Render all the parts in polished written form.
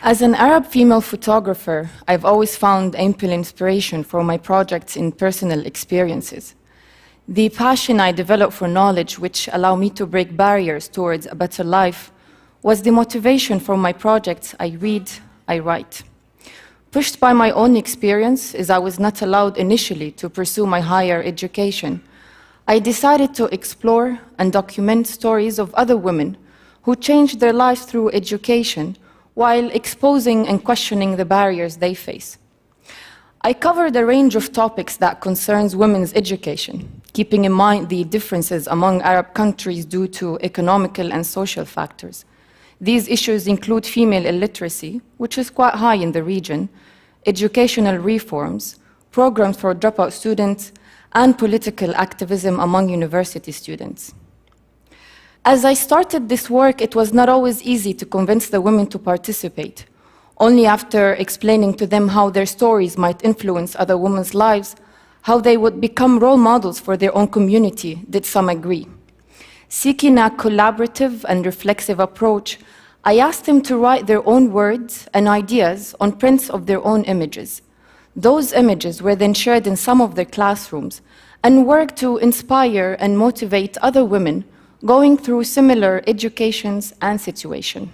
As an Arab female photographer, I've always found ample inspiration for my projects in personal experiences. The passion I developed for knowledge, which allow me to break barriers towards a better life, was the motivation for my projects. I read, I write. Pushed by my own experience, as I was not allowed initially to pursue my higher education, I decided to explore and document stories of other women who changed their lives through education while exposing and questioning the barriers they face. I covered a range of topics that concerns women's education, keeping in mind the differences among Arab countries due to economical and social factors. These issues include female illiteracy, which is quite high in the region, educational reforms, programs for dropout students, and political activism among university students. As I started this work, it was not always easy to convince the women to participate. Only after explaining to them how their stories might influence other women's lives, how they would become role models for their own community, did some agree. Seeking a collaborative and reflexive approach, I asked them to write their own words and ideas on prints of their own images. Those images were then shared in some of their classrooms and worked to inspire and motivate other women going through similar educations and situations.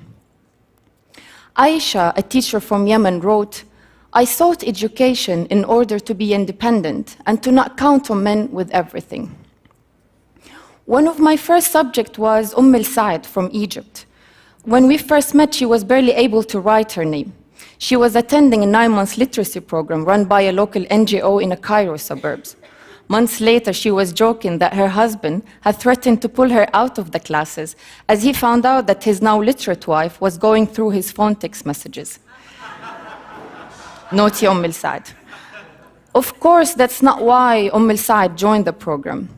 Aisha, a teacher from Yemen, wrote, "I sought education in order to be independent and to not count on men with everything." One of my first subjects was Saad from Egypt. When we first met, she was barely able to write her name. She was attending a 9-month literacy program run by a local NGO in the Cairo suburbs. Months later, she was joking that her husband had threatened to pull her out of the classes as he found out that his now literate wife was going through his phone text messages. Naughty Saad. Of course, that's not why Saad joined the program.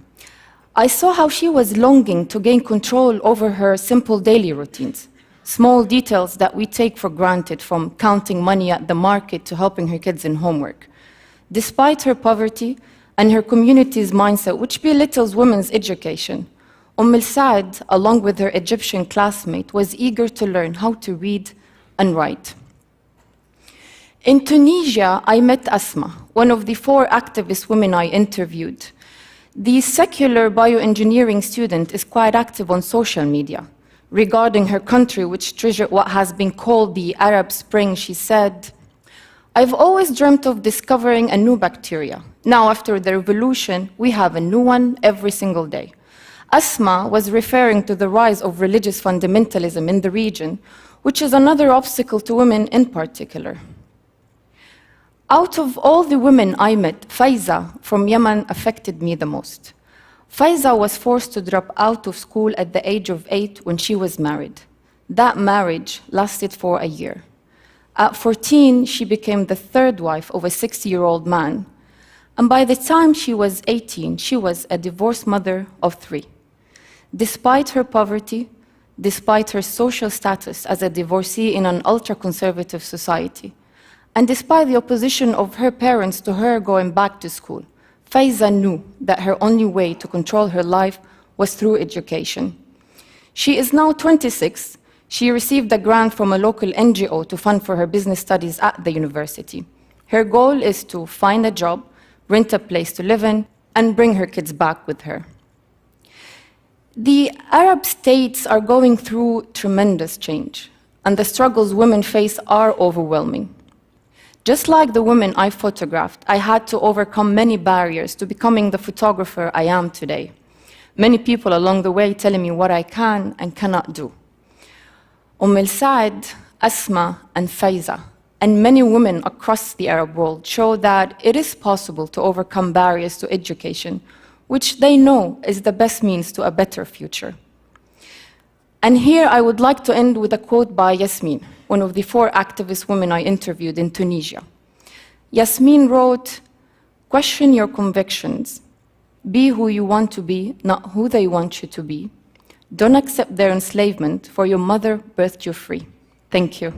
I saw how she was longing to gain control over her simple daily routines, small details that we take for granted, from counting money at the market to helping her kids in homework. Despite her poverty and her community's mindset, which belittles women's education, Saad, along with her Egyptian classmate, was eager to learn how to read and write. In Tunisia, I met Asma, one of the 4 activist women I interviewed. The secular bioengineering student is quite active on social media. Regarding her country, which treasured what has been called the Arab Spring, she said, "I've always dreamt of discovering a new bacteria. Now, after the revolution, we have a new one every single day." Asma was referring to the rise of religious fundamentalism in the region, which is another obstacle to women in particular. Out of all the women I met, Faiza from Yemen affected me the most. Faiza was forced to drop out of school at the age of 8 when she was married. That marriage lasted for a year. At 14, she became the 3rd wife of a 60-year-old man. And by the time she was 18, she was a divorced mother of 3. Despite her poverty, despite her social status as a divorcee in an ultra-conservative society, and despite the opposition of her parents to her going back to school, Faiza knew that her only way to control her life was through education. She is now 26. She received a grant from a local NGO to fund for her business studies at the university. Her goal is to find a job, rent a place to live in, and bring her kids back with her. The Arab states are going through tremendous change, and the struggles women face are overwhelming. Just like the women I photographed, I had to overcome many barriers to becoming the photographer I am today. Many people along the way telling me what I can and cannot do. Saad, Asma, and Faiza, and many women across the Arab world show that it is possible to overcome barriers to education, which they know is the best means to a better future. And here I would like to end with a quote by Yasmin, one of the 4 activist women I interviewed in Tunisia. Yasmin wrote, "Question your convictions. Be who you want to be, not who they want you to be. Don't accept their enslavement, for your mother birthed you free." Thank you.